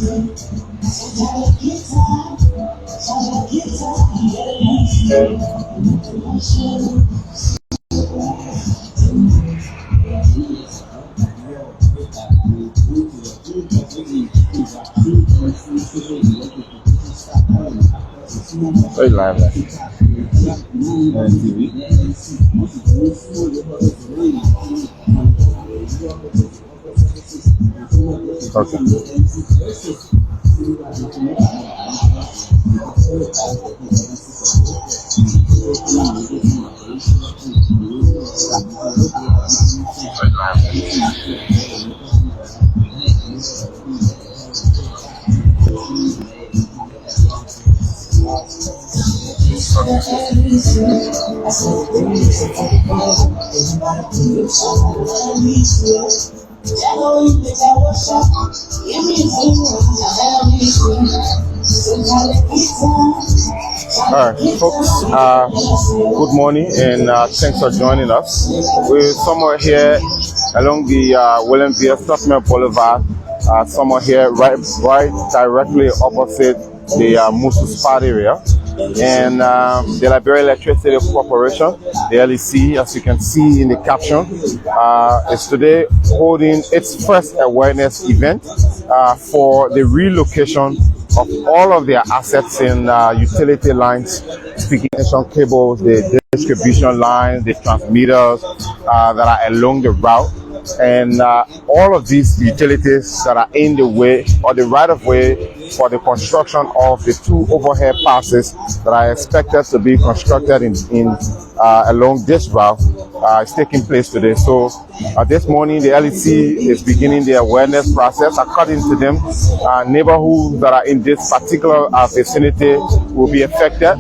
Very lively. Okay. All right, folks, good morning and thanks for joining us. We're somewhere here along the William V. Tubman Boulevard, somewhere here right directly opposite the Musu Spot area. And the Liberia Electricity Cooperation, the LEC, as you can see in the caption, is today holding its first awareness event for the relocation of all of their assets in utility lines, speaking cables, the distribution lines, the transmitters that are along the route, and all of these utilities that are in the way or the right of way for the construction of the two overhead passes that are expected to be constructed in along this route is taking place today. So this morning the LEC is beginning the awareness process. According to them, neighborhoods that are in this particular vicinity will be affected.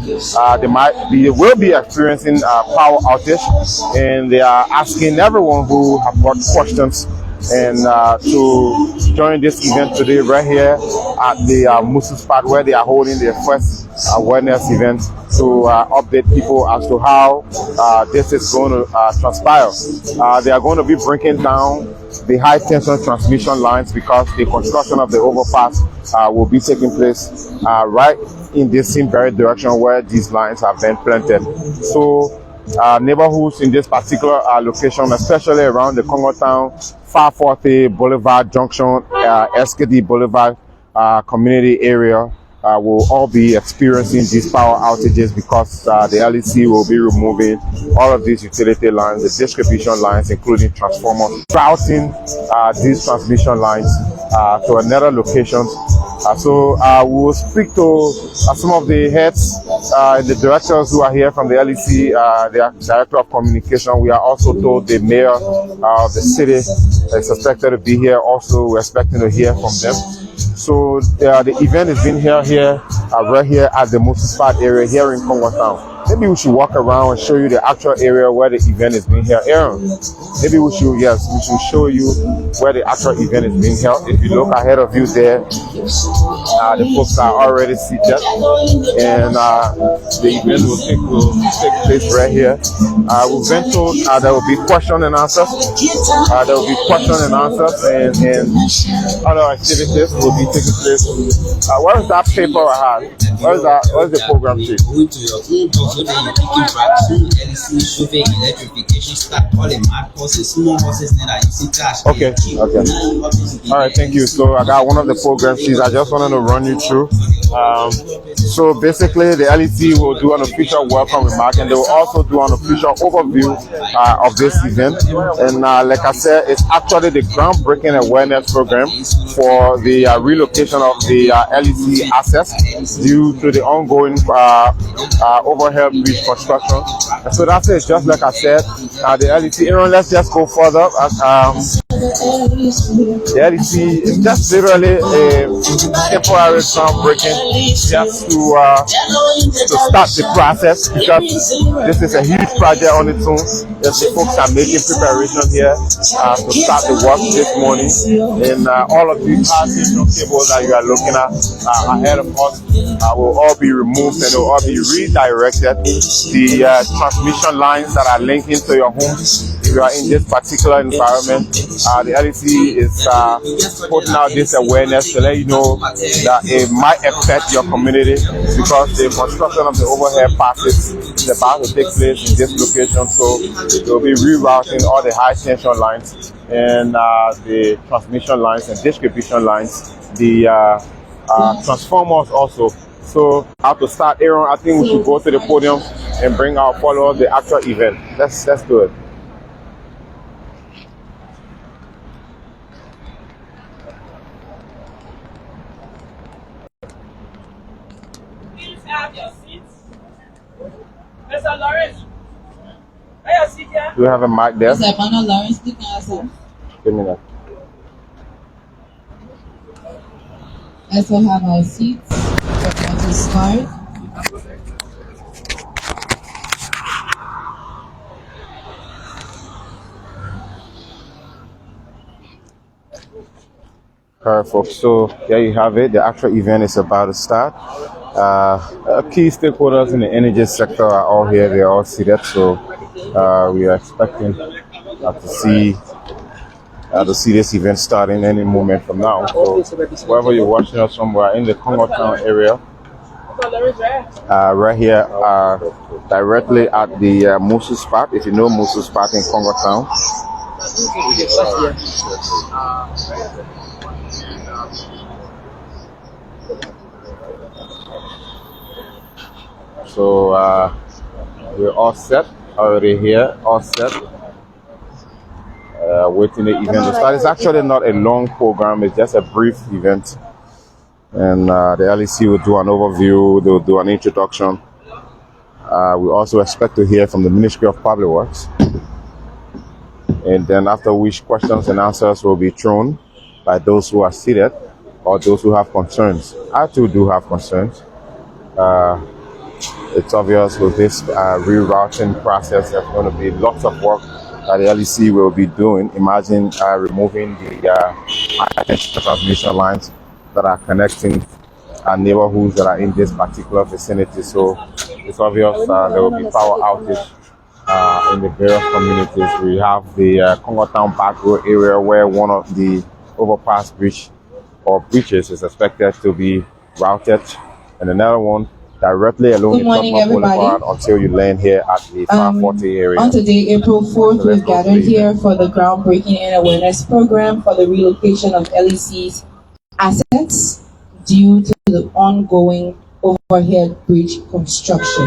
They will be experiencing power outage, and they are asking everyone who have got questions and to join this event today right here at the Musu Spot, where they are holding their first awareness event to update people as to how this is going to transpire. They are going to be breaking down the high tension transmission lines because the construction of the overpass will be taking place right in this same very direction where these lines have been planted. So neighborhoods in this particular location, especially around the Congo Town, 540 Boulevard Junction, SKD Boulevard community area, will all be experiencing these power outages because the LEC will be removing all of these utility lines, the distribution lines, including transformers, routing these transmission lines to another location. So we will speak to some of the heads and the directors who are here from the LEC, the Director of Communication. We are also told the Mayor of the city is expected to be here. Also, we're expecting to hear from them. So the event is being held here, right here at the Musu Spot area here in Congo Town. Maybe we should walk around and show you the actual area where the event is being held. Aaron, maybe we should show you where the actual event is being held. If you look ahead of you there, the folks are already seated, and the event will take place right here. We've been told there will be question and answers. There will be question and answers, and other activities will be taking place. Where is that paper I had? Where is the program sheet? Okay. All right, thank you. So I got one of the program sheets. I just wanted to run you through. So basically, the LEC will do an official welcome remark, and they will also do an official overview of this event. And like I said, it's actually the groundbreaking awareness program for the relocation of the LEC assets due to the ongoing overhead bridge construction. And so that's it. Just like I said, the LEC. Aaron, let's just go further. The LEC is just literally a temporary groundbreaking just to start the process, because this is a huge project on its own. The folks are making preparation here to start the work this morning, and all of these cables that you are looking at ahead of us will all be removed, and they will all be redirected. The transmission lines that are linking to your homes you are in this particular environment, the LEC is putting out this awareness to let you know that it might affect your community because the construction of the overhead passes is about to take place in this location. So they will be rerouting all the high tension lines and the transmission lines and distribution lines, the transformers also. So I have to start, Aaron. I think we should go to the podium and bring our followers the actual event. Let's do it. Please have your seats. Mr. Lawrence, have your seat here. Do you have a mic there? Mr. Lawrence, please answer. Give me that. Let's all have our seats. We're going to start. Alright, folks, so there you have it. The actual event is about to start. Key stakeholders in the energy sector are all here. They are all seated, so we are expecting to see this event starting any moment from now. So wherever you're watching us from, we're in the Congo Town area. Right here, directly at the Musu spot. If you know Musu spot in Congo Town. So we're all set already here, all set. Waiting the event to start. It's actually not a long program, it's just a brief event. And the LEC will do an overview, they'll do an introduction. We also expect to hear from the Ministry of Public Works. And then after which questions and answers will be thrown by those who are seated or those who have concerns. I too do have concerns. It's obvious with this rerouting process, there's going to be lots of work that the LEC will be doing. Imagine removing the transmission lines that are connecting neighborhoods that are in this particular vicinity. So it's obvious there will be power outage in the various communities. We have the Congo Town back road area where one of the overpass bridges is expected to be routed, and another one directly along the Tubman Boulevard until you land here at the 540 area. On today, April 4th, we've gathered here for the groundbreaking and awareness program for the relocation of LEC's assets due to the ongoing overhead bridge construction.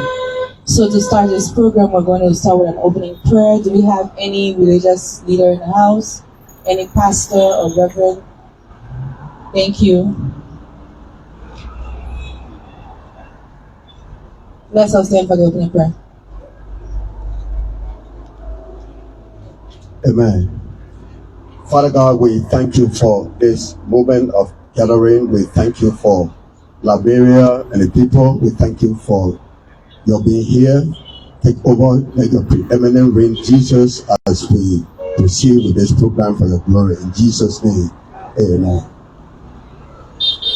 So to start this program, we're going to start with an opening prayer. Do we have any religious leader in the house? Any pastor or reverend? Thank you. Let's all stand for the opening prayer. Amen. Father God, we thank you for this moment of gathering. We thank you for Liberia and the people. We thank you for your being here. Take over, let your preeminent reign, Jesus, as we proceed with this program for your glory. In Jesus' name, amen.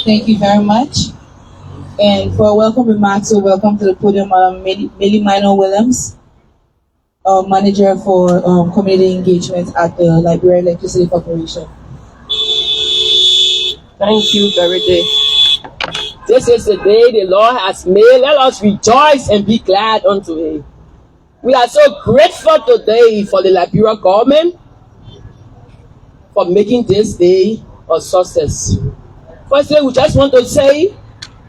Thank you very much. And for a welcome remarks, so welcome to the podium, Millie Minor Williams, Manager for Community Engagement at the Liberia Electricity Cooperation. Thank you, Verity. This is the day the Lord has made. Let us rejoice and be glad unto it. We are so grateful today for the Liberia government for making this day a success. Firstly, we just want to say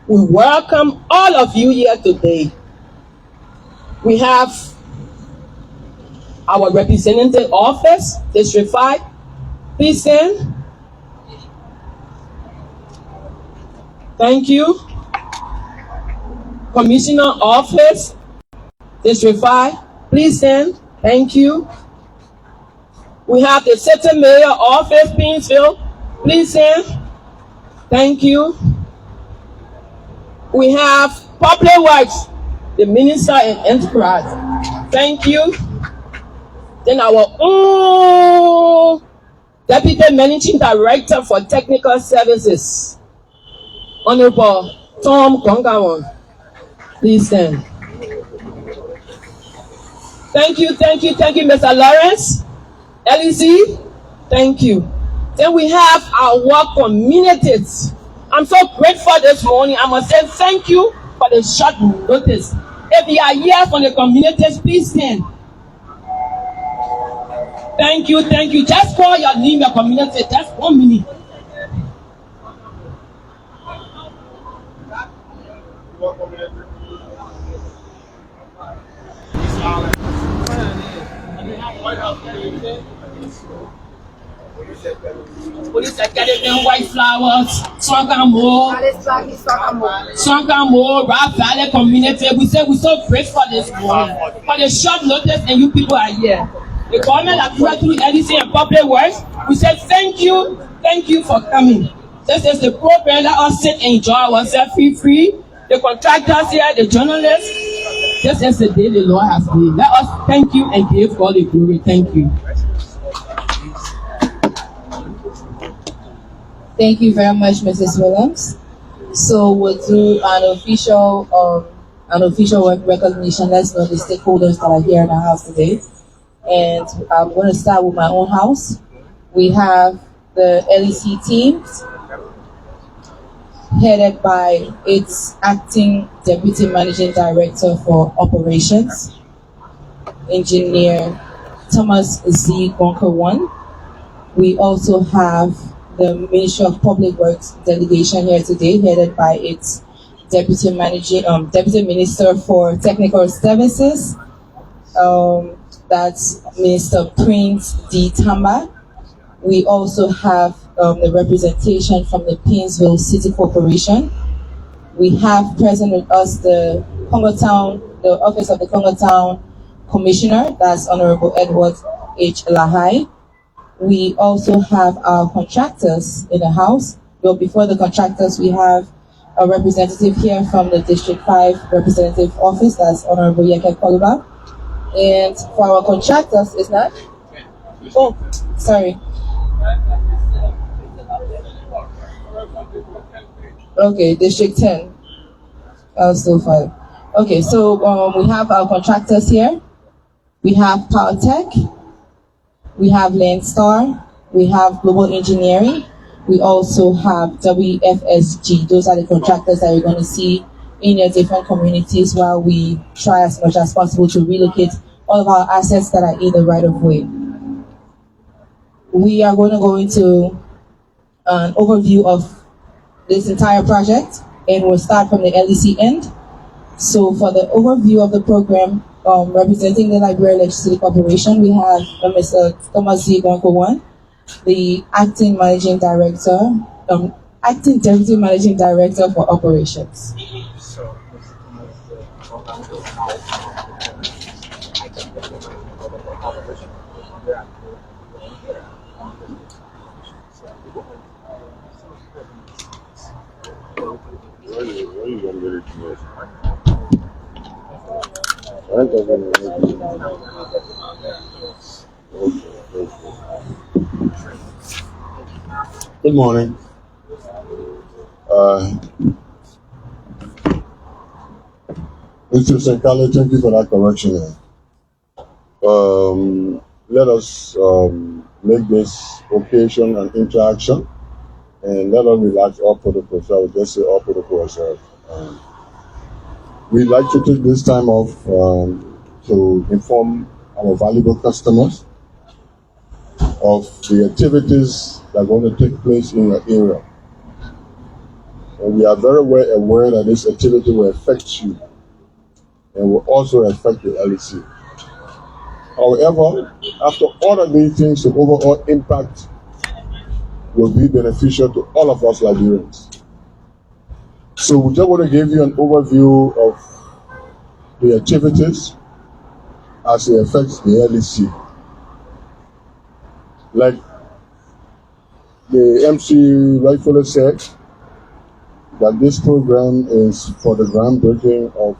we welcome all of you here today. We have our representative office, District 5. Please stand. Thank you. Commissioner office, District 5. Please stand. Thank you. We have the City Mayor office, Pinsville. Please stand. Thank you. We have Public Works, the Minister and Enterprise. Thank you. Then our own Deputy Managing Director for Technical Services, Honorable Tom Kongawan. Please stand. Thank you, Mr. Lawrence. LEC, thank you. Then we have our communities. I'm so grateful this morning. I must say thank you for the short notice. If you are here from the communities, please stand. Thank you, thank you. Just call your name, your community, just 1 minute. Police Academy, White Flowers, Swangamo, Rock Valley community. We say we're so grateful this morning for the short notice and you people are here. The government of Liberia through LEC and Public Works, we say thank you for coming. This is the program. Let us sit and enjoy ourselves free. The contractors here, the journalists. This is the day the Lord has made. Let us thank you and give God the glory. Thank you. Thank you very much, Mrs. Williams. So we'll do an official recognition. Let's know the stakeholders that are here in our house today. And I'm going to start with my own house. We have the LEC teams headed by its acting Deputy Managing Director for Operations, Engineer Thomas Z. Gonka-1. We also have the Ministry of Public Works delegation here today, headed by its Deputy Minister for Technical Services. That's Minister Prince D. Tamba. We also have the representation from the Painesville City Corporation. We have present with us the Office of the Congo Town Commissioner, that's Honorable Edward H. Lahai. We also have our contractors in the house. But before the contractors, we have a representative here from the District 5 Representative Office, that's Honorable Yeke Koluba. And for our contractors, is that? Oh, sorry. Okay, District 10. Still 5. Okay, so we have our contractors here. We have Power Tech. We have Landstar. We have Global Engineering. We also have WFSG. Those are the contractors that you're going to see in your different communities while we try as much as possible to relocate all of our assets that are in the right of way. We are going to go into an overview of this entire project, and we'll start from the LEC end. So for the overview of the program, representing the Liberia Electricity Cooperation, we have Mr. Thomas Z. Gonko-1, the acting Deputy Managing Director for Operations. Good morning. Mr. Senkale, thank you for that correction. Let us make this occasion an interaction, and let us relax all protocols. I would just say all protocols. We'd like to take this time off to inform our valuable customers of the activities that are going to take place in your area. And we are very well aware that this activity will affect you and will also affect the LEC. However, after all of these things, the overall impact will be beneficial to all of us Liberians. So we just want to give you an overview of the activities as it affects the LEC. Like the MC rightfully said, that this program is for the groundbreaking of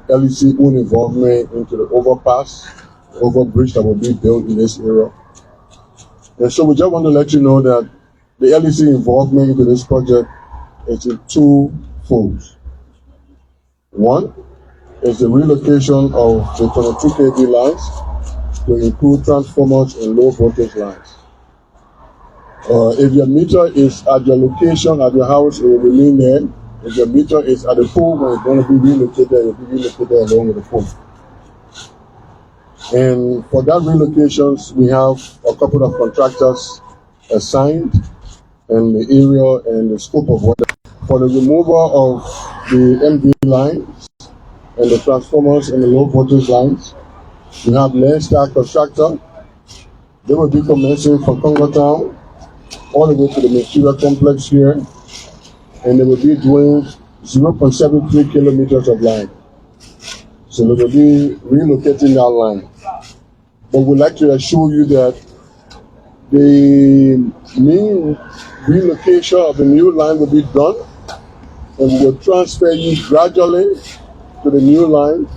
LEC own involvement into the overbridge that will be built in this area. And so we just want to let you know that the LEC involvement into this project is in two folds. One is the relocation of the 22 kV lines to include transformers and low voltage lines. If your meter is at your location at your house, it will remain there. If your meter is at the pole where it's going to be relocated, it will be relocated along with the pole. And for that relocations, we have a couple of contractors assigned and the area and the scope of work. For the removal of the MD lines and the transformers and the low voltage lines, we have Landstar Constructor. They will be commencing from Congo Town all the way to the material complex here, and they will be doing 0.73 kilometers of line. So they will be relocating that line. But we'd like to assure you that the main relocation of the new line will be done, and we will transfer you gradually to the new line,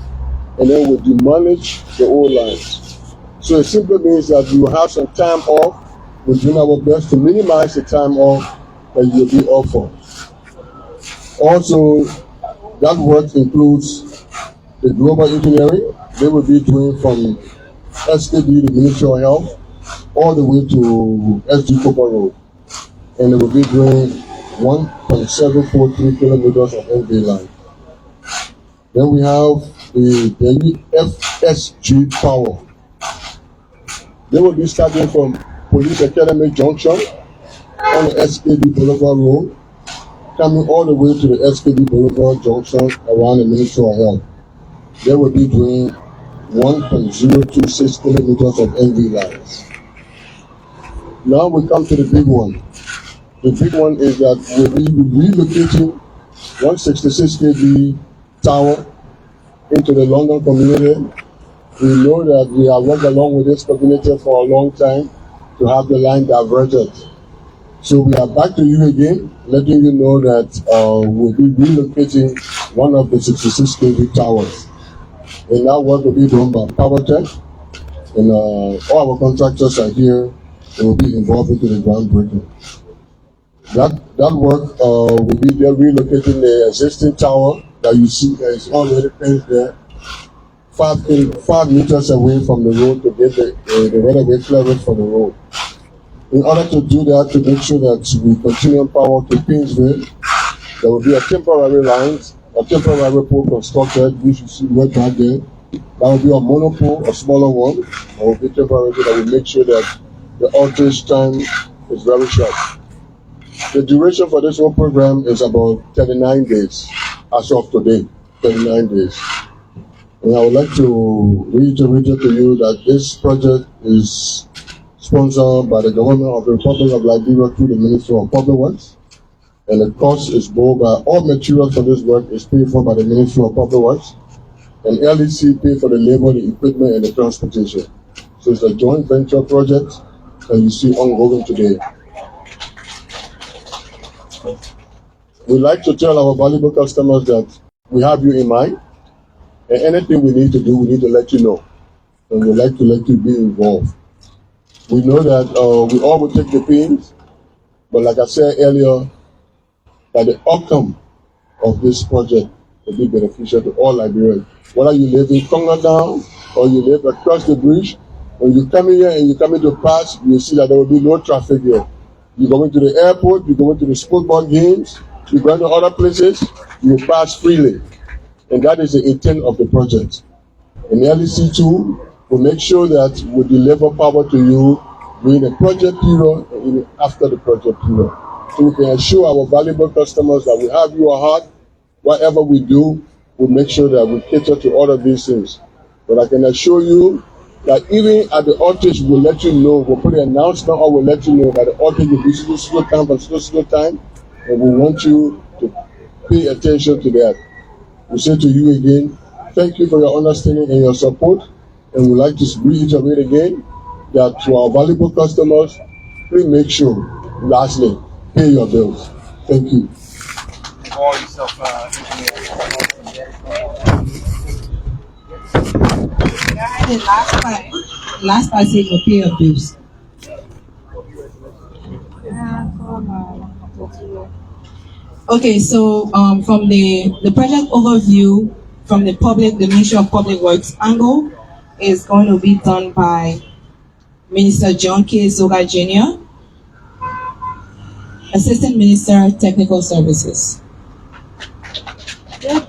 and then we'll demolish the old lines. So it simply means that you will have some time off. We're doing our best to minimize the time off that you will be off for. Also, that work includes the global engineering. They will be doing from SKD, the Ministry of Health, all the way to SD Cooper Road. And they will be doing 1.743 kilometers of MV line. Then we have the FSG Power. They will be starting from Police Academy Junction on the SKD Boulevard Road, coming all the way to the SKD Boulevard Junction around the Ministry of Health. They will be doing 1.026 kilometers of MV lines. Now we come to the big one. The big one is that we'll be relocating 166 kV tower into the London community. We know that we have worked along with this community for a long time to have the line diverted. So we are back to you again, letting you know that we'll be relocating one of the 66 kV towers. And that work will be done by PowerTech, and all our contractors are here and will be involved into the groundbreaking. That work will be there relocating the existing tower that you see that is already placed there, 5 meters away from the road to get the right-of-way clearance for the road. In order to do that, to make sure that we continue power to Kingsville, there will be a temporary line, a temporary pole constructed, which you see right back there. That will be a monopole, a smaller one, that will be temporary, that will make sure that the outage time is very short. The duration for this whole program is about 39 days, as of today, 39 days. And I would like to reiterate to you that this project is sponsored by the government of the Republic of Liberia through the Ministry of Public Works. And the cost is borne by all materials for this work is paid for by the Ministry of Public Works. And LEC pay for the labor, the equipment, and the transportation. So it's a joint venture project that you see ongoing today. We like to tell our valuable customers that we have you in mind, and anything we need to do, we need to let you know. And we'd like to let you be involved. We know that we all will take the pains, but like I said earlier, that the outcome of this project will be beneficial to all Liberians. Whether you live in Congo Town or you live across the bridge, when you come in here and you come into pass, you see that there will be no traffic here. You go into the airport, you go into the football games, you go into other places, you pass freely. And that is the intent of the project. And LEC 2 will make sure that we deliver power to you during the project period and even after the project period. So we can assure our valuable customers that we have you at heart. Whatever we do, we'll make sure that we cater to all of these things. But I can assure you that even at the outage, we'll let you know, we'll put an announcement or we'll let you know that the outage will be slow time from slow time, and we want you to pay attention to that. We say to you again, thank you for your understanding and your support, and we'd like to reiterate again that to our valuable customers, please make sure, lastly, pay your bills. Thank you. The last part says to pay your bills. Okay, so from the project overview, from the Ministry of Public Works angle, is going to be done by Minister John K. Zoga Jr., Assistant Minister, Technical Services.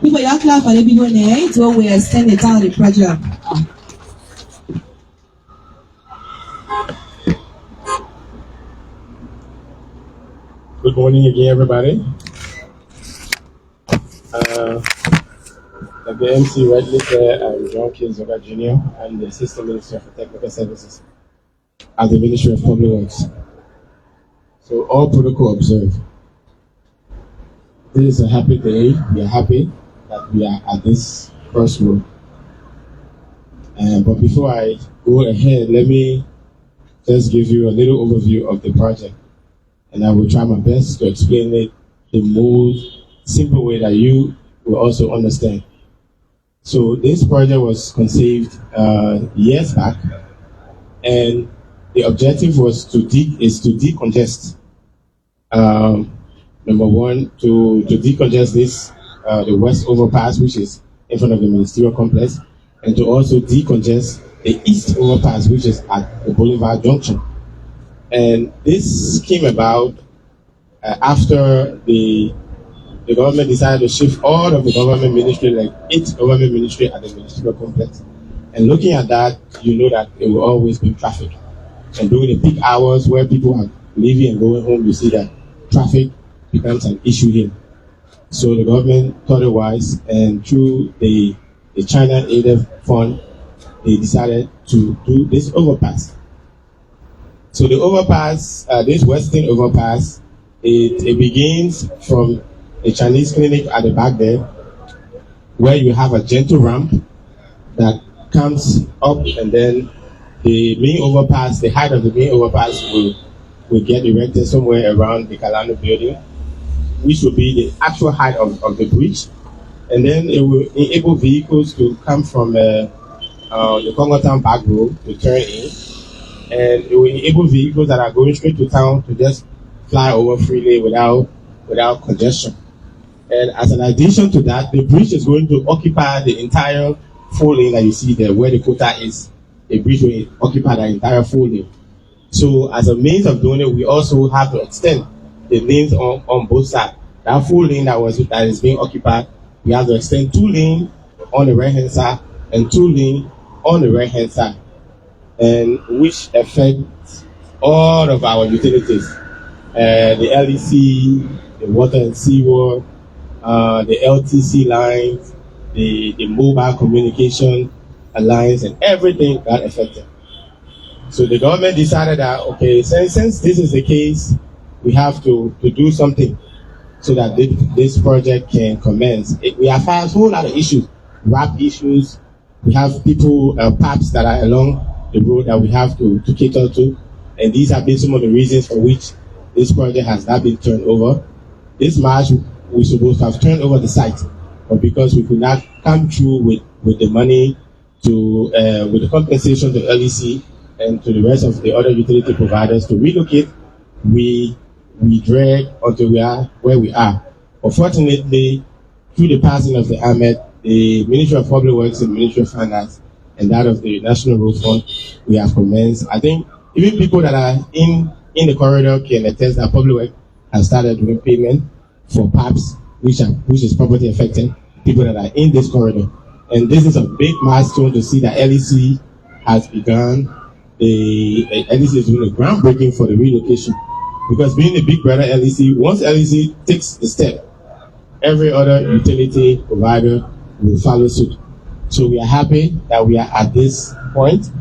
People, y'all clap for the people there. So we extend the time of the project. Good morning again, everybody. Like the MC rightly said, I'm John K. Zoga Jr. I'm the Assistant Minister for Technical Services at the Ministry of Public Works. So all protocol observed. This is a happy day. We are happy that we are at this crossroad. But before I go ahead, let me just give you a little overview of the project. And I will try my best to explain it the most simple way that you will also understand. So this project was conceived years back, and the objective was to decongest. Number one, to decongest this the West Overpass, which is in front of the ministerial complex, and to also decongest the East Overpass, which is at the Boulevard Junction. And this came about after the government decided to shift all of the government ministry, like 8 government ministry at the ministerial complex. And looking at that, you know that there will always be traffic. And during the peak hours where people are leaving and going home, you see that traffic becomes an issue here. So the government thought it wise, and through the China Aid Fund, they decided to do this overpass. So the overpass, this western overpass, it begins from a Chinese clinic at the back there, where you have a gentle ramp that comes up, and then the main overpass, the height of the main overpass will get erected somewhere around the Kalano building, which will be the actual height of the bridge. And then it will enable vehicles to come from the Congo Town back road to turn in. And it will enable vehicles that are going straight to town to just fly over freely without congestion. And as an addition to that, the bridge is going to occupy the entire 4 lane that you see there, where the quota is. The bridge will occupy the entire 4 lane. So as a means of doing it, we also have to extend the lanes on both sides. That 4 lane that is being occupied, we have to extend 2 lanes on the right hand side and 2 lanes on the right hand side, and which affects all of our utilities, the LEC, the water and sewer, the LTC lines, the mobile communication alliance, and everything got affected. So the government decided that, okay, since this is the case, we have to do something so that this project can commence. We have a whole lot of issues, RAP issues. We have people, PAPs that are along the road that we have to cater to. And these have been some of the reasons for which this project has not been turned over. This March, we're supposed to have turned over the site, but because we could not come through with the money to, with the compensation to LEC and to the rest of the other utility providers to relocate, we drag until we are where we are. Unfortunately, through the passing of the Ahmed, the Ministry of Public Works and Ministry of Finance and that of the National Road Fund, we have commenced. I think even people that are in the corridor can attest that Public Works has started doing payment for PAPs, which is property affected, people that are in this corridor. And this is a big milestone to see that LEC has begun. The LEC is doing a groundbreaking for the relocation. Because being a big brother LEC, once LEC takes the step, every other utility provider will follow suit. So we are happy that we are at this point,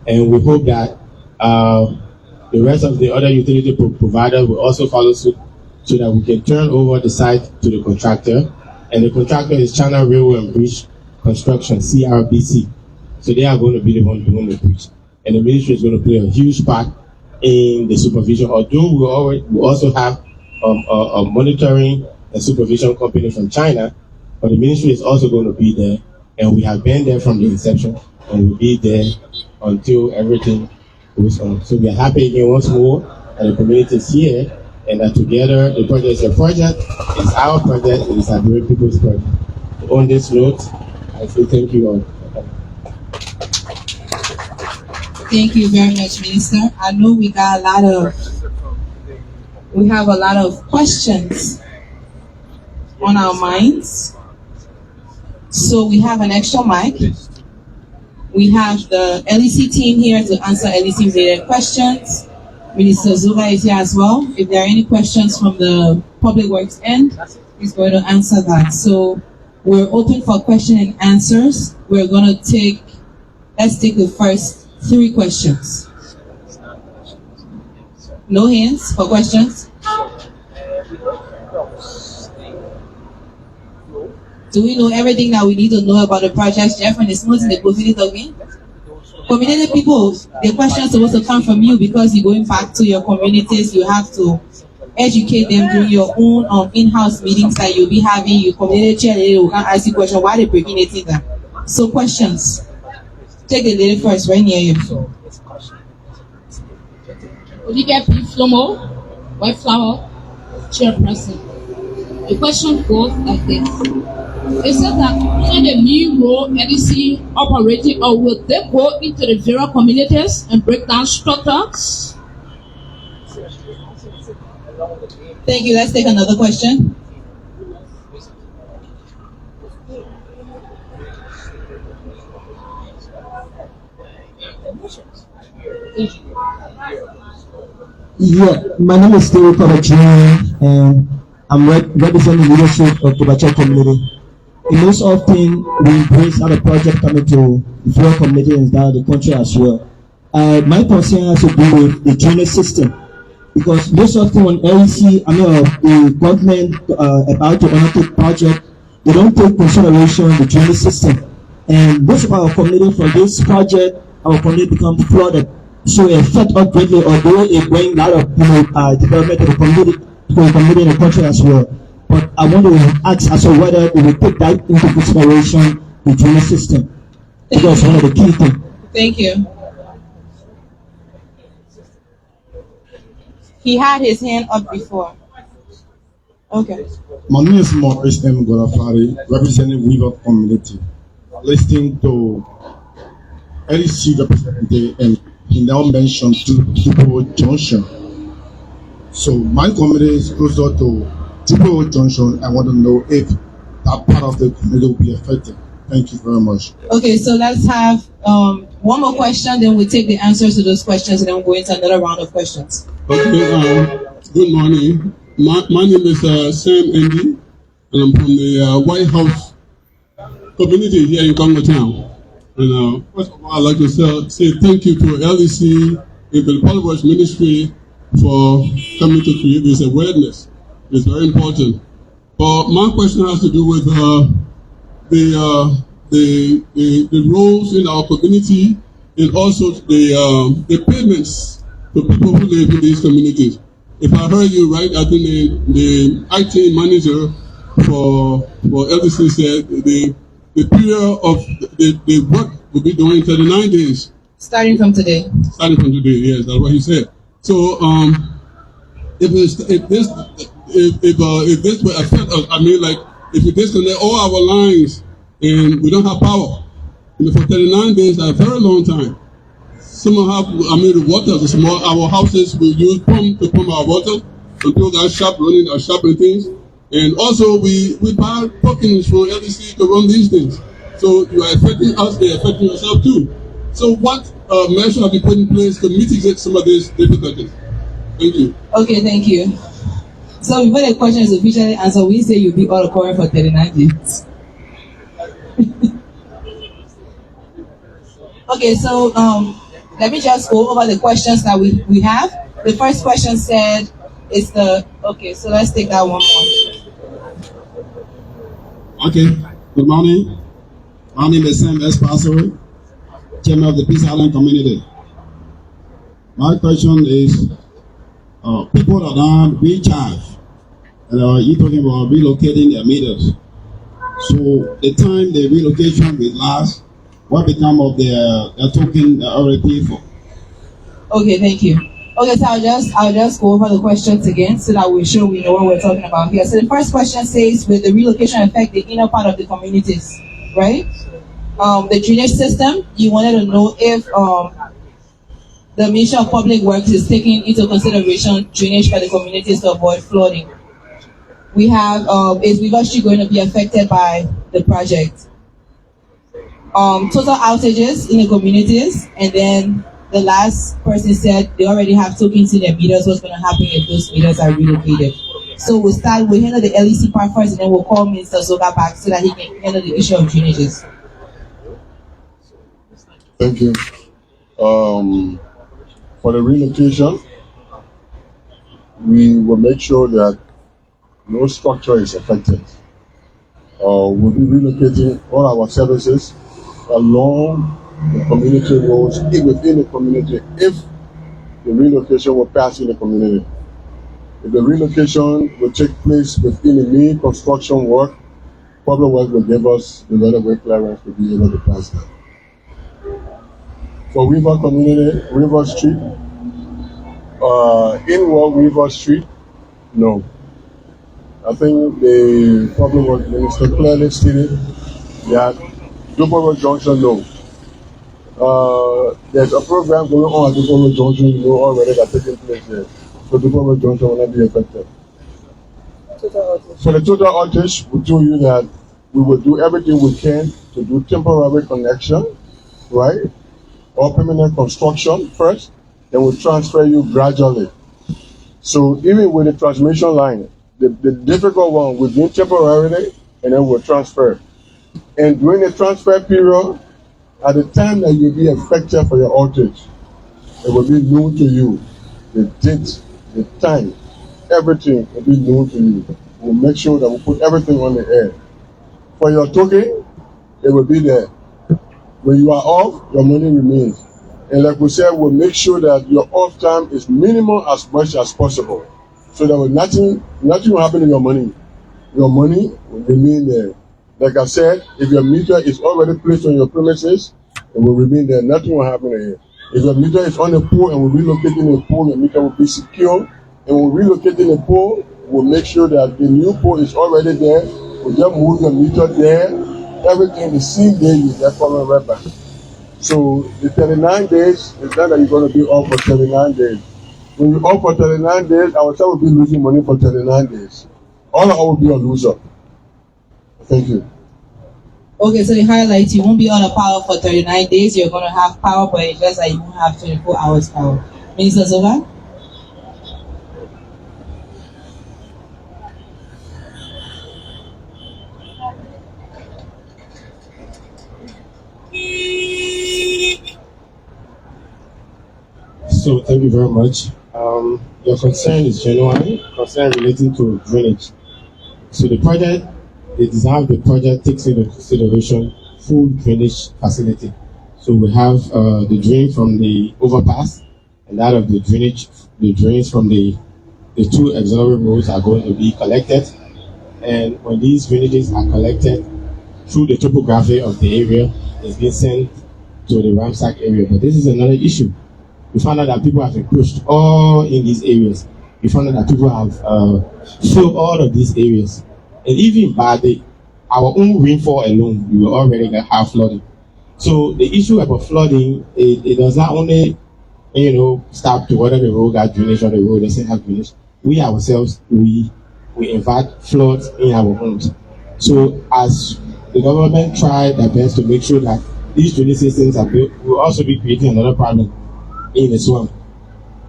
and we hope that the rest of the other utility providers will also follow suit, so that we can turn over the site to the contractor. And the contractor is China Railway and Bridge Construction, CRBC. So they are going to be the one doing the bridge. And the ministry is going to play a huge part in the supervision, although we also have a monitoring and supervision company from China, but the ministry is also going to be there, and we have been there from the inception, and we'll be there until everything goes on. So we are happy again once more that the community is here, and that together the project is a project, it's our project, it is our very people's project. On this note, I say thank you all. Thank you very much, Minister. I know we have a lot of questions on our minds. So we have an extra mic. We have the LEC team here to answer LEC related questions. Minister Zuba is here as well. If there are any questions from the public works end, he's going to answer that. So we're open for question and answers. We're going to let's take the first 3 questions. No hands for questions? Do we know everything that we need to know about the project, Jeff, and the smooth in the community talking? Community people, the questions are supposed to come from you because you're going back to your communities. You have to educate them during your own in-house meetings that you'll be having. Your community chair will ask you question, why they breaking it in there? So questions. Take the lady first, right near you. Olivia P. Flomo, White Flower, Chairperson. The question goes like this. It says that in the new role LEC operating, or will they go into the various communities and break down structures? Thank you. Let's take another question. Yeah, my name is Terry Jr. and I'm representing the leadership of the Bacha community. And most often, we embrace other projects coming to the floor community and down the country as well. My concern has to do with the drainage system. Because most often when LEC, the government about to undertake project, they don't take consideration the drainage system. And most of our community from this project, our community becomes flooded. So it affects us greatly, although it brings a lot of development to the community in the country as well. But I want to ask as to whether we will take that into consideration the drainage system. Because one of the key things. Thank you. He had his hand up before. Okay. My name is Maurice M. Godafari, representing Weaver community. Listening to LEC representative, and he now mentioned Tubman Junction. So my community is closer to Tubman Junction. I want to know if that part of the community will be affected. Thank you very much. Okay, so let's have one more question, then we take the answers to those questions, and then we'll go into another round of questions. Okay, good morning. My name is Sam Andy, and I'm from the White House community here in Congo Town. And first of all, I'd like to say thank you to LEC and the Public Works Ministry for coming to create this awareness. It's very important. But my question has to do with the roles in our community and also the payments to people who live in these communities. If I heard you right, I think the IT manager for LDC said the period of the work will be doing 39 days. Starting from today. Starting from today, yes, that's what he said. So if this will affect us, I mean, like if we disconnect all our lines and we don't have power, for 39 days, that's a very long time. Some have, the water, our houses will use pump to pump our water until that shop running our shop and things. And also we buy tokens from LEC to run these things. So you are affecting us, they are affecting yourself too. So what measures have you put in place to mitigate some of these difficulties? Thank you. Okay, thank you. So before the question is officially answered, we say you'll be all current for 39 days. Okay, so let me just go over the questions that we have. The first question said, okay, so let's take that one more. Okay, good morning. My name is Sam Espasori, Chairman of the Peace Island Community. My question is, people are not recharged, and you're talking about relocating their meters. So the time the relocation will last, what become of their token they already paid for? Okay, thank you. Okay, so I'll just go over the questions again so that we're sure we know what we're talking about here. So the first question says, will the relocation affect the inner part of the communities, right? The drainage system, you wanted to know if the Ministry of Public Works is taking into consideration drainage for the communities to avoid flooding. We have, is River Street going to be affected by the project? Total outages in the communities, and then the last person said they already have tokens in their meters. What's going to happen if those meters are relocated? So we'll handle the LEC part first, and then we'll call Minister Zoga back so that he can handle the issue of drainages. Thank you. For the relocation, we will make sure that no structure is affected. We'll be relocating all our services along the community roads within the community if the relocation will pass in the community. If the relocation will take place within the main construction work, Public Works will give us the right-of-way clearance to be able to pass that. For River Community, River Street, in River Street, no. I think the Public Works Minister clearly stated that Duboro Junction, no. There's a program going on at Duboro Junction, you know already that's taking place there. So Duboro Junction will not be affected. For the total outage, we told you that we will do everything we can to do temporary connection, right? Or permanent construction first, then we'll transfer you gradually. So even with the transmission line, the difficult one will do temporarily, and then we'll transfer. And during the transfer period, at the time that you'll be affected for your outage, it will be known to you. The date, the time, everything will be known to you. We'll make sure that we put everything on the air. For your token, it will be there. When you are off, your money remains. And like we said, we'll make sure that your off time is minimal as much as possible. So that nothing will happen to your money. Your money will remain there. Like I said, if your meter is already placed on your premises, it will remain there. Nothing will happen to it. If your meter is on the pole and we're relocating the pole, your meter will be secure. And when we're relocating the pole, we'll make sure that the new pole is already there. We'll just move your meter there. Everything the same day you get coming right back. So the 39 days is not that you're going to be off for 39 days. When you're off for 39 days, our child will be losing money for 39 days. All of us will be a loser. Thank you. Okay, so the highlights, you won't be on a power for 39 days. You're going to have power, but it's just that you won't have 24 hours power. Minister Zoga? So thank you very much. Your concern is genuine, concern relating to drainage. So the project, the design of the project takes into consideration full drainage facility. So we have the drain from the overpass and that of the drains from the two auxiliary roads are going to be collected. And when these drainages are collected through the topography of the area, it's being sent to the Ramsack area. But this is another issue. We found out that people have encroached all in these areas. We found out that people have filled all of these areas. And even by our own rainfall alone, we will already have flooding. So the issue about flooding, it does not only, stop to whether the road got drainage or the road doesn't have drainage. We ourselves, we invite floods in our homes. So as the government tried their best to make sure that these drainage systems are built, we will also be creating another problem in the swamp.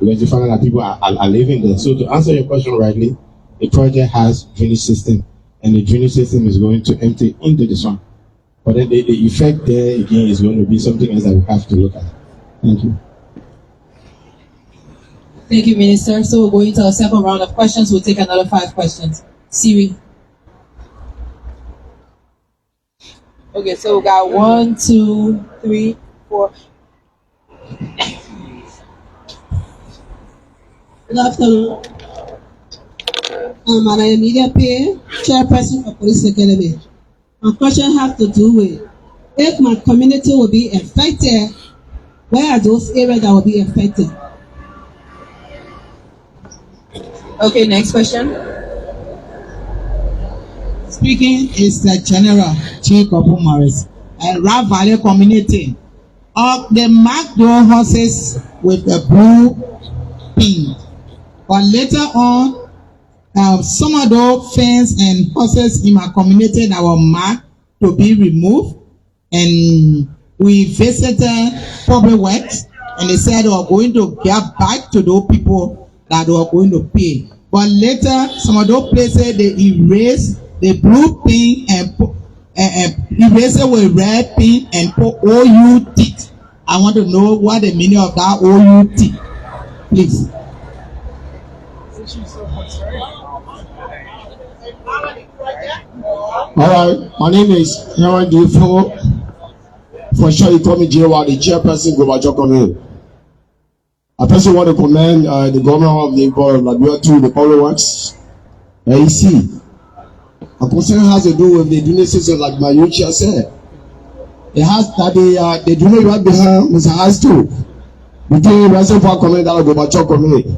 Because you find out that people are living there. So to answer your question rightly, the project has drainage system, and the drainage system is going to empty into the swamp. But then the effect there again is going to be something else that we have to look at. Thank you. Thank you, Minister. So we're going to a second round of questions. We'll take another 5 questions. Siri. Okay, so we got 1, 2, 3, 4. Good afternoon. I'm Emilia Pay, Chairperson of Police Academy. My question has to do with if my community will be affected, where are those areas that will be affected? Okay, next question. Speaking is the General Chief of Morris and Rap Valley community. They marked those horses with a blue pin. But later on, some of those fence and horses in my community that were marked to be removed. And we visited Public Works, and they said they were going to get back to those people that they were going to pay. But later, some of those places, they erased the blue pin and erased it with red pin and put OUT. I want to know what the meaning of that OUT, please. All right, my name is Aaron Defo. For sure, you call me JY, the chairperson of Global Community. I personally want to commend the government of Liberia to the Public Works, LEC. A concern has to do with the donations, like my youth chair said. It has that they do not right behind Mr. High School between Reservoir Community and Global Community.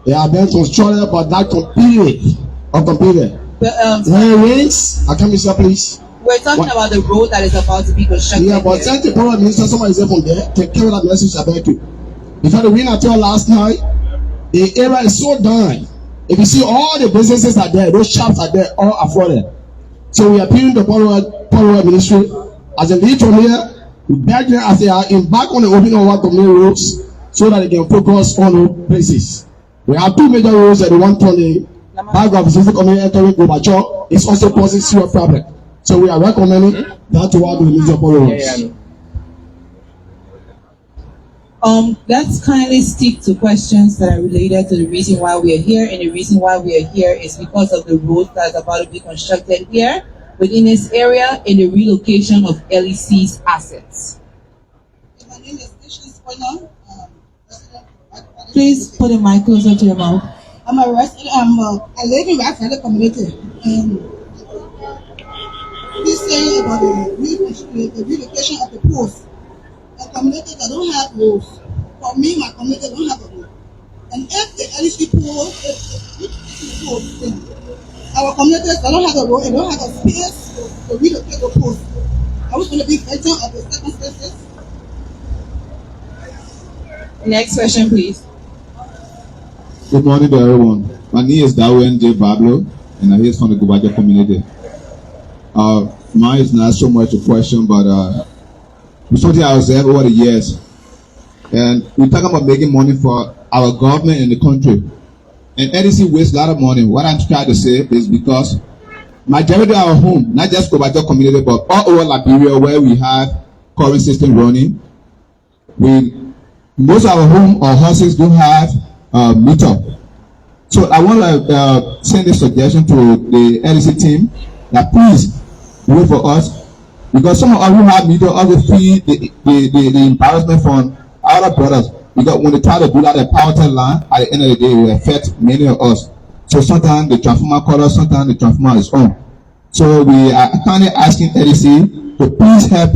They are being constructed, but not completed or completed. When it rains, I come here, please. We're talking about the road that is about to be constructed. Yeah, but thank the Prime Minister, somebody is there from there, to carry that message about you. Before the wind until last night, the area is so done. If you see all the businesses are there, those shops are there, all afforded. So we are appealing to the Power Ministry as a lead from here, we beg them as they are embark on the opening of our community roads so that they can focus on the places. We have two major roads at the 120 back of the community entering Gobacho. It's also causing serious problem. So we are recommending that to our major roads. Let's kindly stick to questions that are related to the reason why we are here, and the reason why we are here is because of the road that is about to be constructed here within this area in the relocation of LEC's assets. My name is Patience Spoiler. Please put the mic closer to your mouth. I'm a resident. I live in Rockford community, and this saying about the relocation of the post. A community that don't have roads. For me, my community don't have a road. And if the LEC post, our communities that don't have a road and don't have a space to relocate the post, are we going to be victim of the circumstances? Next question, please. Good morning to everyone. My name is Darwin J. Bablo, and I'm here from the Gobaja community. Mine is not so much a question, but it's something I was there over the years. And we're talking about making money for our government and the country. And LEC wastes a lot of money. What I'm trying to say is because majority of our home, not just Gobaja community, but all over Liberia where we have current system running, most of our home or houses don't have meter. So I want to send a suggestion to the LEC team that please do it for us, because some of us who have meter also feel the embarrassment from other brothers, because when they try to do that the power line, at the end of the day it will affect many of us. So sometimes the transformer colors, sometimes the transformer is on. So we are kindly asking LEC to please help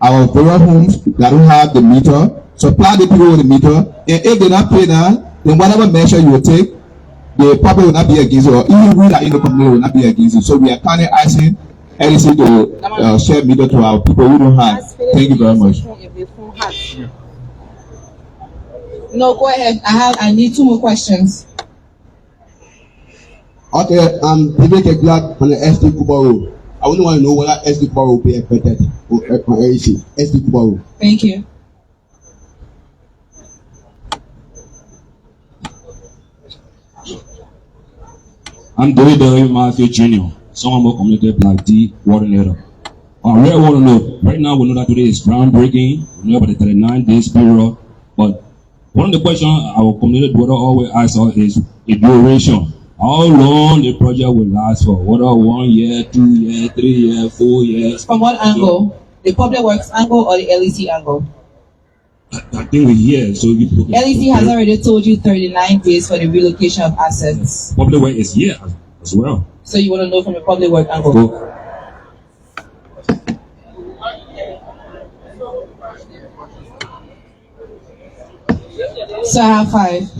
our rural homes that don't have the meter, supply the people with the meter, and if they not pay now, then whatever measure you will take, the public will not be against it, or even we that in the community will not be against it. So we are kindly asking LEC to share meter to our people who don't have. Thank you very much. No, go ahead. I need two more questions. Okay, I'm David Black on the SD Kuba Road. I only want to know whether SD Kuba will be affected on LEC. SD Kuba Road. Thank you. I'm David Matthew Jr., someone more community Black D, coordinator. We really want to know, right now we know that today is groundbreaking, we know about the 39 days period, but one of the questions our community brother always asks us is the duration. How long the project will last for? Whether 1 year, 2 years, 3 years, 4 years. From what angle? The Public Works angle or the LEC angle? I think we're here. So LEC has already told you 39 days for the relocation of assets. Public Works is here as well. So you want to know from the Public Works angle? Go. So I have 5.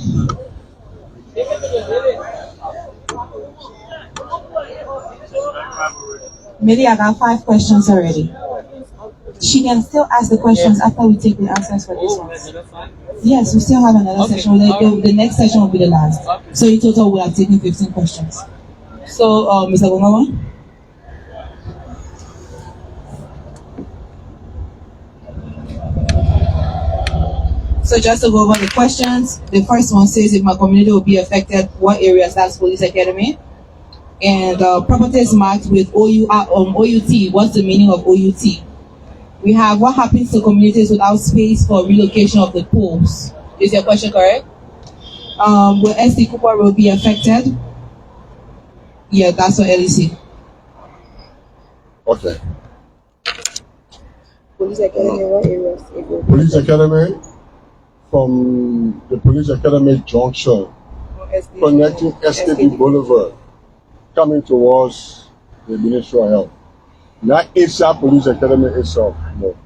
Maybe I got 5 questions already. She can still ask the questions after we take the answers for this one. Yes, we still have another session. The next session will be the last. So in total, we have taken 15 questions. So, Mr. Gongawa? So just to go over the questions, the first one says, if my community will be affected, what areas? That's Police Academy. And properties marked with OUT. What's the meaning of OUT? We have what happens to communities without space for relocation of the pools. Is your question correct? Will SD Cooper Road be affected? Yeah, that's for LEC. Okay. Police Academy, what areas? Police Academy, from the Police Academy junction, connecting STB Boulevard, coming towards the Ministry of Health. Not inside Police Academy itself, no.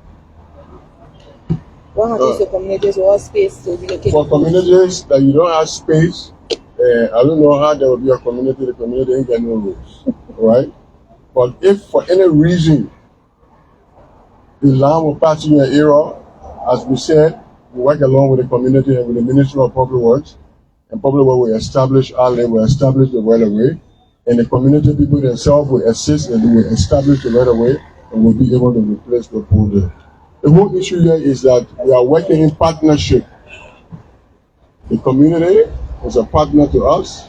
What happens to communities without space to relocate? For communities that you don't have space, I don't know how there will be a community, the community ain't getting no rules, right? But if for any reason the land will pass in your area, as we said, we work along with the community and with the Ministry of Public Works, and Public Works will establish our lane, will establish the right of way, and the community people themselves will assist and they will establish the right of way and will be able to replace the pole there. The whole issue here is that we are working in partnership. The community is a partner to us,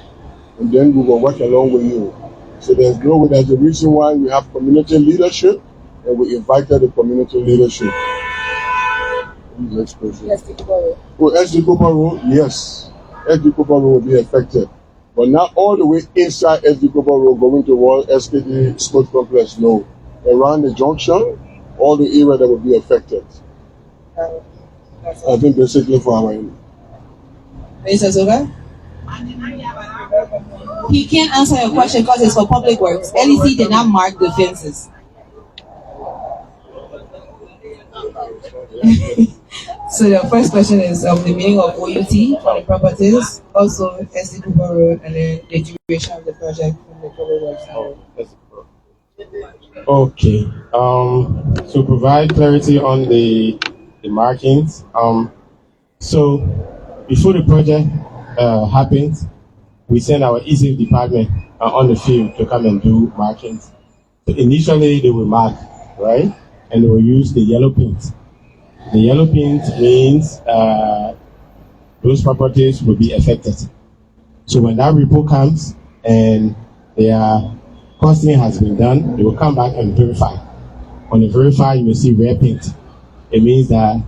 and then we will work along with you. So there's a reason why we have community leadership, and we invited the community leadership. Next question. SD Cooper Road, yes. SD Cooper Road will be affected. But not all the way inside SD Cooper Road going towards SKD Sports Complex, no. Around the junction, all the area that will be affected. I think basically for our end. Mr. Zoga? He can't answer your question because it's for public works. LEC did not mark the fences. So the first question is the meaning of OUT for the properties, also SD Cooper Road, and then the duration of the project from the public works. Okay. To provide clarity on the markings, so before the project happens, we send our ESIF department on the field to come and do markings. So initially, they will mark, right? And they will use the yellow paint. The yellow paint means those properties will be affected. So when that report comes and their costing has been done, they will come back and verify. When they verify, you will see red paint. It means that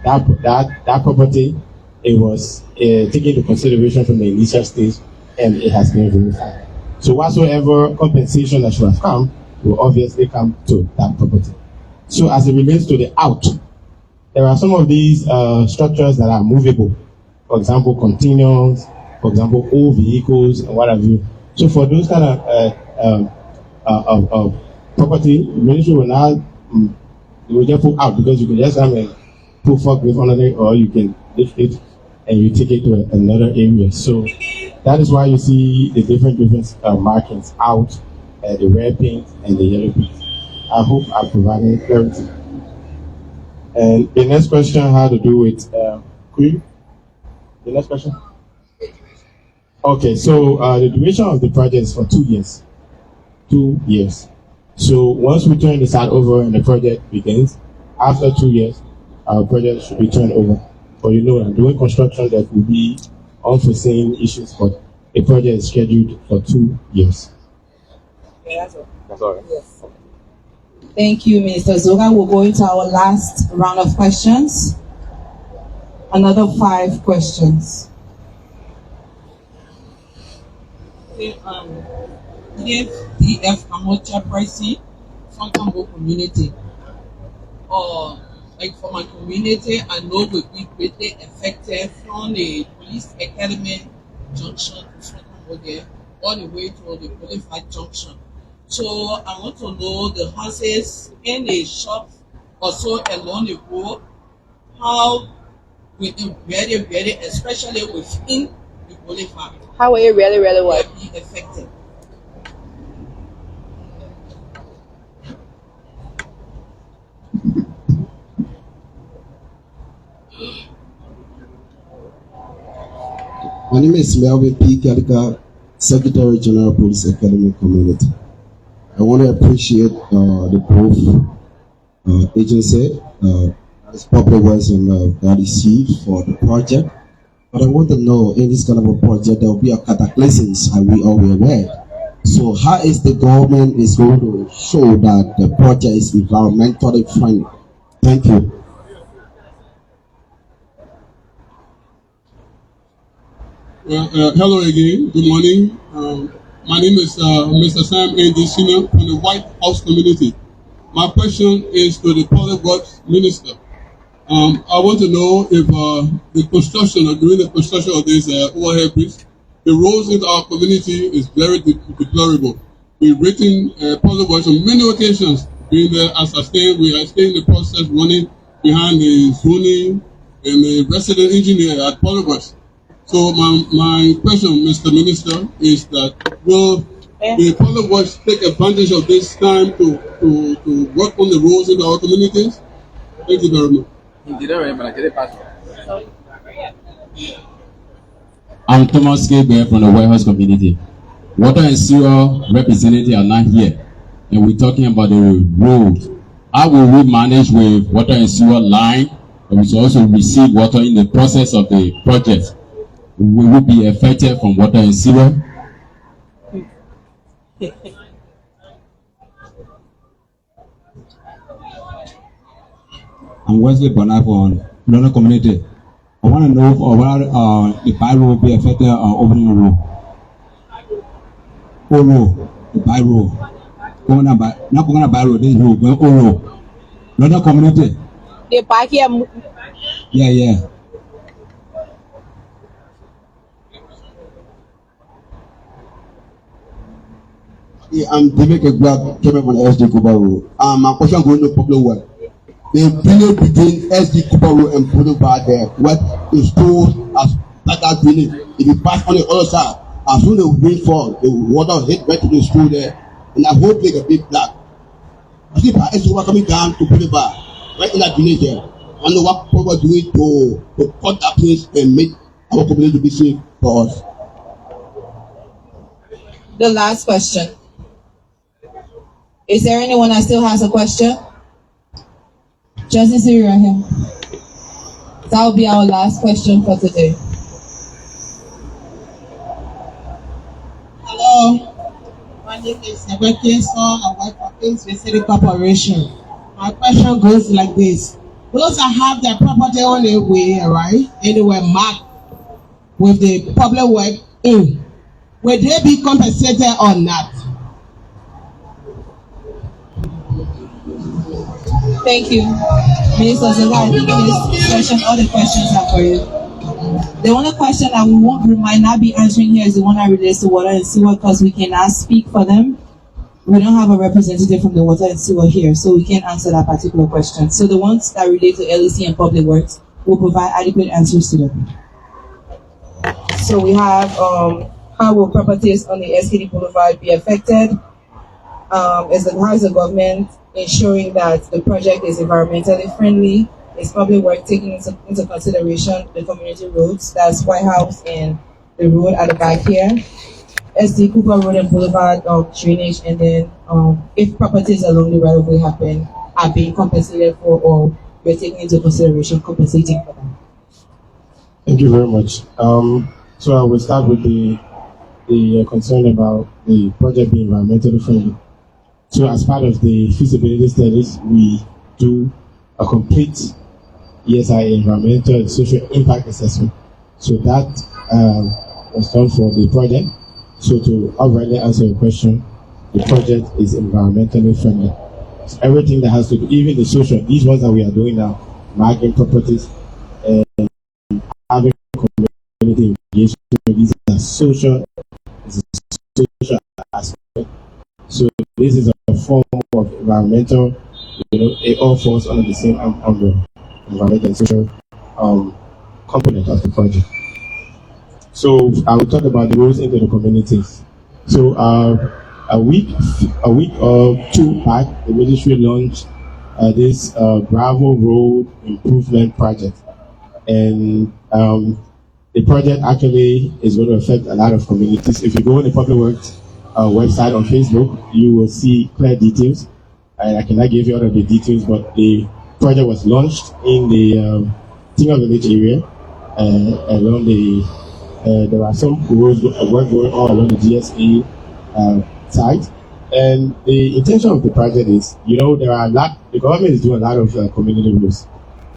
property, it was taken into consideration from the initial stage and it has been verified. So whatsoever compensation that should have come will obviously come to that property. So as it relates to the out, there are some of these structures that are movable. For example, containers, for example, old vehicles and what have you. So for those kind of property, the ministry will not they will just put out because you can just have a put forklift under it, or you can lift it and you take it to another area. So that is why you see the different markings out, the red paint and the yellow paint. I hope I provided clarity. And the next question had to do with the next question? Okay, so the duration of the project is for 2 years. 2 years. So once we turn the site over and the project begins, after 2 years, our project should be turned over. But during construction, there will be unforeseen issues, but the project is scheduled for 2 years. Yeah, That's all right. Yes. Thank you, Minister Zoga. We'll go into our last round of questions. Another 5 questions. DF amateur pricing from Cambo community. Like for my community, I know we'll be greatly affected from the police academy junction to Cambo there, all the way to the Boulevard junction. So I want to know the houses in the shops also along the road, how we be very, especially within the Boulevard. How will you really what? Be affected. My name is Melvin P. Kalika, Secretary General Police Academy Community. I want to appreciate the both agency, as public works and LEC for the project. But I want to know, in this kind of a project, there will be a cataclysms, and we all aware. So how is the government is going to show that the project is environmentally friendly? Thank you. Hello again. Good morning. My name is Mr. Sam A.D. Senior from the White House community. My question is to the Public Works Minister. I want to know if the construction or during the construction of this overhead bridge, the roads into our community is very deplorable. We've written Public Works on many occasions being there as sustained. We are staying the process running behind the zoning and the resident engineer at Public Works. So my question, Mr. Minister, is that will the Public Works take advantage of this time to work on the roads in our communities? Thank you very much. I'm Thomas K. Bear from the White House community. Water and sewer representatives are not here, and we're talking about the road. How will we manage with water and sewer line, and we also receive water in the process of the project? Will we be affected from water and sewer? I'm Wesley Bonner from London community. I want to know whether the by road will be affected opening the road. Oh no, the by road. Not going to by road, this road, going oh no. London community. The park here. Yeah. I'm David Kegblad, came from SD Cooper Road. My question going to public work. The drainage between SD Cooper Road and Boulevard there, what is told as that drainage, if you pass on the other side, as soon as the rain fall, the water hit right to the school there, and that whole place a big black. I see SD Cooper coming down to Boulevard, right in that drainage there. I know what people are doing to cut that place and make our community be safe for us. The last question. Is there anyone that still has a question? Justice Siri right here. That will be our last question for today. Hello, my name is Rebecca Son. I work for LEC Electricity Cooperation. My question goes like this. Those that have their property on their way, right, and they were marked with the public work in, will they be compensated or not? Thank you. Minister Zega, I think in this session, all the questions are for you. The only question that we might not be answering here is the one that relates to water and sewer, because we cannot speak for them. We don't have a representative from the water and sewer here, so we can't answer that particular question. So the ones that relate to LEC and public works will provide adequate answers to them. So we have how will properties on the SKD Boulevard be affected? How is the government ensuring that the project is environmentally friendly? Is public work taking into consideration the community roads? That's White House and the road at the back here. SD Cooper Road and Boulevard drainage, and then if properties along the right of way happen, are being compensated for, or we're taking into consideration compensating for them. Thank you very much. So I will start with the concern about the project being environmentally friendly. So as part of the feasibility studies, we do a complete ESI, environmental and social impact assessment. So that was done for the project. So to outrightly answer your question, the project is environmentally friendly. So everything that has to do, even the social, these ones that we are doing now, marking properties and having community engagement, these are social aspect. So this is a form of environmental, it all falls under the same umbrella, environmental and social component of the project. So I will talk about the roads into the communities. So a week or two back, the ministry launched this Bravo Road Improvement Project, and the project actually is going to affect a lot of communities. If you go on the Public Works website on Facebook, you will see clear details. I cannot give you all of the details, but the project was launched in the Tinga Village area, along the, there are some roads work going all along the GSA site. And the intention of the project is, there are the government is doing a lot of community roads.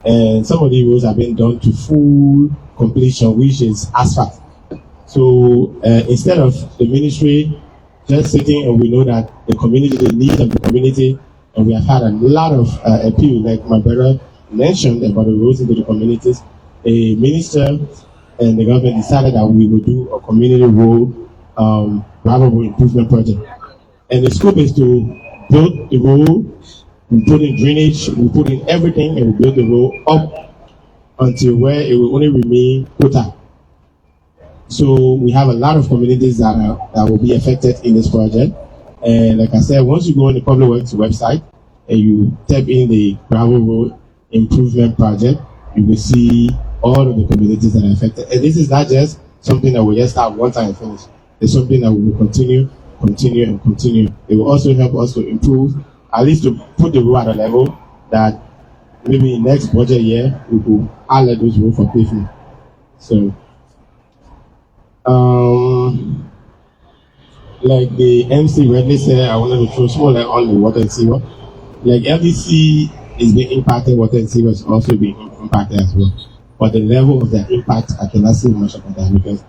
And some of the roads have been done to full completion, which is asphalt. So instead of the ministry just sitting and we know that the community, the needs of the community, and we have had a lot of appeal, like my brother mentioned about the roads into the communities, a minister and the government decided that we would do a community road gravel improvement project. And the scope is to build the road, we put in drainage, we put in everything, and we build the road up until where it will only remain quota. So we have a lot of communities that will be affected in this project. And like I said, once you go on the Public Works website and you type in the gravel road improvement project, you will see all of the communities that are affected. And this is not just something that we just start one time and finish. It's something that we will continue. It will also help us to improve, at least to put the road at a level that maybe next budget year we will highlight those roads for pavement. So, like the MC rightly said, I wanted to throw small light on the water and sewer. Like LEC is being impacted, water and sewer is also being impacted as well. But the level of their impact, I cannot say much about that because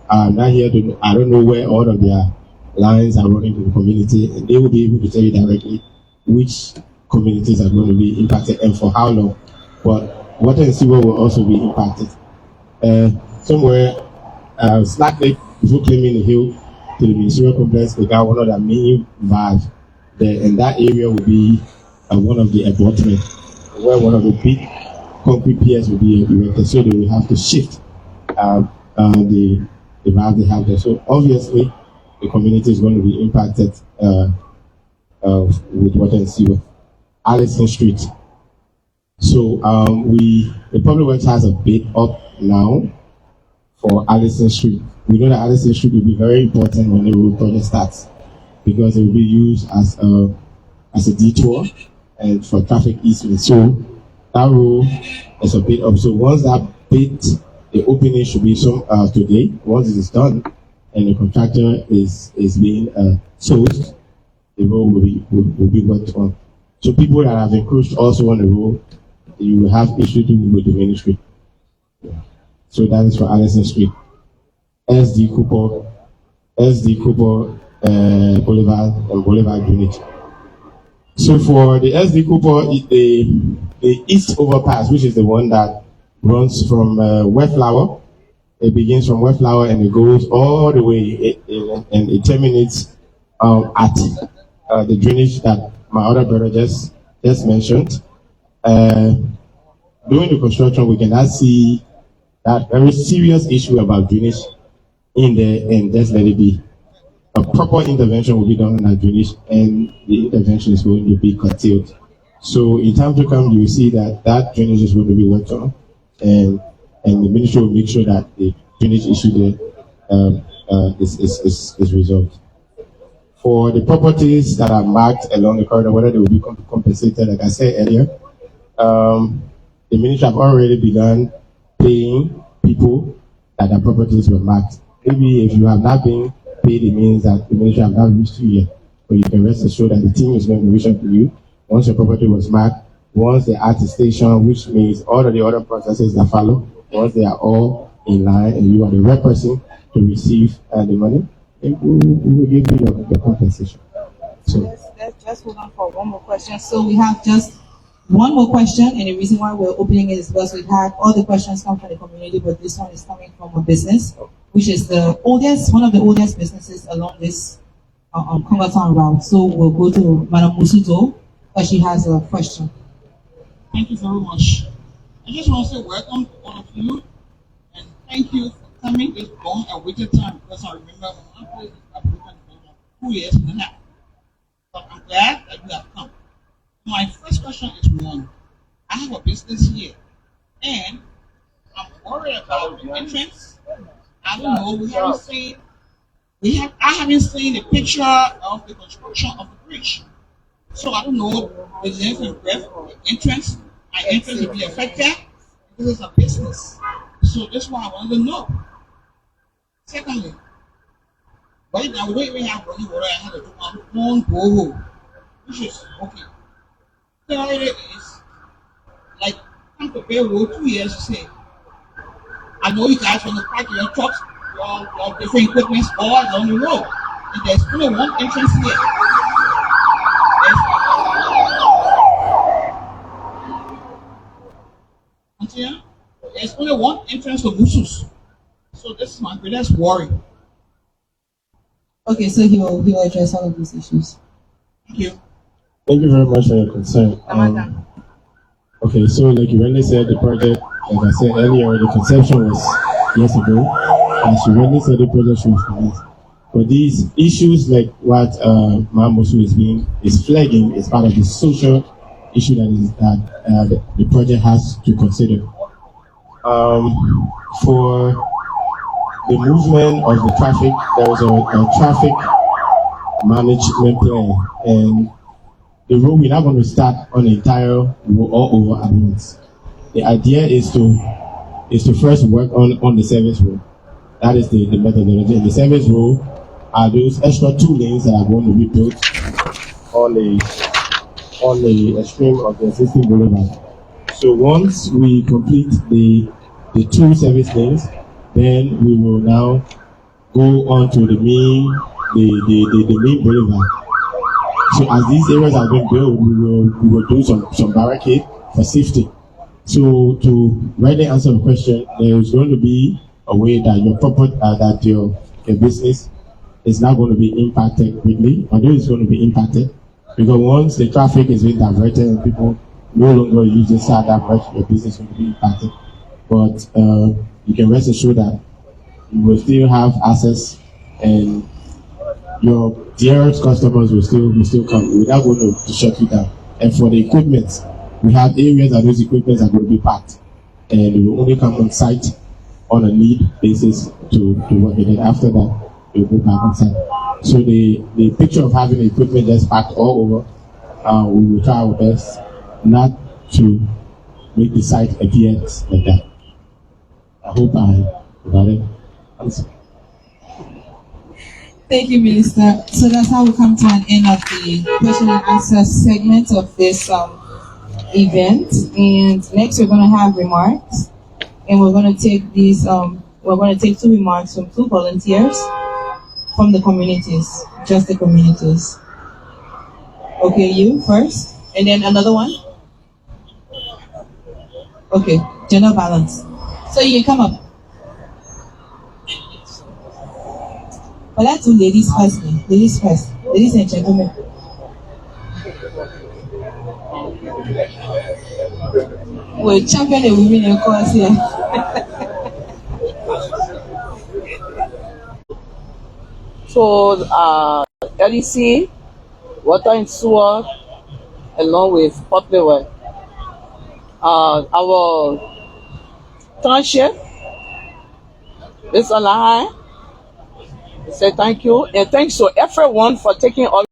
I'm not here to, I don't know where all of their lines are running to the community, and they will be able to tell you directly which communities are going to be impacted and for how long. But water and sewer will also be impacted. Somewhere, Slack Lake, before climbing the hill to the ministerial complex, they got one of the main valves there, and that area will be one of the abutments where one of the big concrete piers will be erected, so they will have to shift the valve they have there. So obviously, the community is going to be impacted with water and sewer. Allison Street. So the Public Works has a bid up now for Allison Street. We know that Allison Street will be very important when the road project starts because it will be used as a detour and for traffic easement. So that road is a bid up. So once that bid, the opening should be today. Once it is done, and the contractor is being sourced, the road will be worked on. So people that have encroached also on the road, you will have issues with the ministry. So that is for Allison Street. SD Cooper Boulevard and Boulevard Unit. So for the SD Cooper, the East Overpass, which is the one that runs from Westflower. It begins from Westflower and it goes all the way and it terminates at the drainage that my other brother just mentioned. During the construction, we cannot see that very serious issue about drainage in there, and just let it be. A proper intervention will be done on that drainage, and the intervention is going to be curtailed. So in time to come, you will see that drainage is going to be worked on, and the ministry will make sure that the drainage issue there is resolved. For the properties that are marked along the corridor, whether they will be compensated, like I said earlier, the ministry have already begun paying people that their properties were marked. Maybe if you have not been paid, it means that the ministry have not reached you yet. But you can rest assured that the team is going to reach out to you once your property was marked, once the attestation, which means all of the other processes that follow, once they are all in line and you are the right person to receive the money, and we will give you your compensation. So let's just hold on for one more question. So we have just one more question, and the reason why we're opening it is because we've had all the questions come from the community, but this one is coming from a business, which is one of the oldest businesses along this Kongatown route. So we'll go to Madam Musuto, but she has a question. Thank you very much. I just want to say welcome to all of you, and thank you for coming this long and waiting time, because I remember when I played this application for 2 years and a half. But I'm glad that you have come. My first question is one. I have a business here, and I'm worried about the entrance I don't know. I haven't seen a picture of the construction of the bridge. So I don't know the length and breadth of the entrance. My entrance will be affected because it's a business. So that's why I wanted to know. Secondly, right now we don't even have running water. I had to do my own borehole, which is okay. Thirdly is like come to pay road 2 years to say. I know you guys want to park your trucks, your different equipment all along the road. And there's only one entrance here. There's only one entrance to Musus. So this is my greatest worry. Okay, so he will address all of these issues. Thank you. Thank you very much for your concern. Okay, so like you already said, the project, like I said earlier, the conception was years ago. As you already said, the project should commence. But these issues, like what Mamosu is flagging, is part of the social issue that the project has to consider. For the movement of the traffic, there was a traffic management plan, and the road we're not going to start on the entire road all over at once. The idea is to first work on the service road. That is the methodology. The service road are those extra 2 lanes that are going to be built on the extreme of the existing boulevard. So once we complete the 2 service lanes, then we will now go on to the main boulevard. So as these areas have been built, we will do some barricade for safety. So to rightly answer the question, there is going to be a way that your business is not going to be impacted quickly, although it's going to be impacted, because once the traffic is being diverted and people no longer use this side that much, your business will be impacted. But you can rest assured that you will still have access, and your dearest customers will still come. We're not going to shut you down. And for the equipment, we have areas that those equipment are going to be packed, and they will only come on site on a need basis to work. And then after that, they will go back on site. So the picture of having the equipment just packed all over, we will try our best not to make the site appear like that. I hope I provided answer. Thank you, Minister. So that's how we come to an end of the question and answer segment of this event. And next, we're going to have remarks, and we're going to take these. We're going to take 2 remarks from 2 volunteers from the communities, just the communities. Okay, you first, and then another one. Okay, gender balance. So you can come up. But let's do ladies first. Ladies first. Ladies and gentlemen. We're champion the women in course here. So LEC, water and sewer, along with Port-Level. Our township is on the high. We say thank you, and thanks to everyone for taking all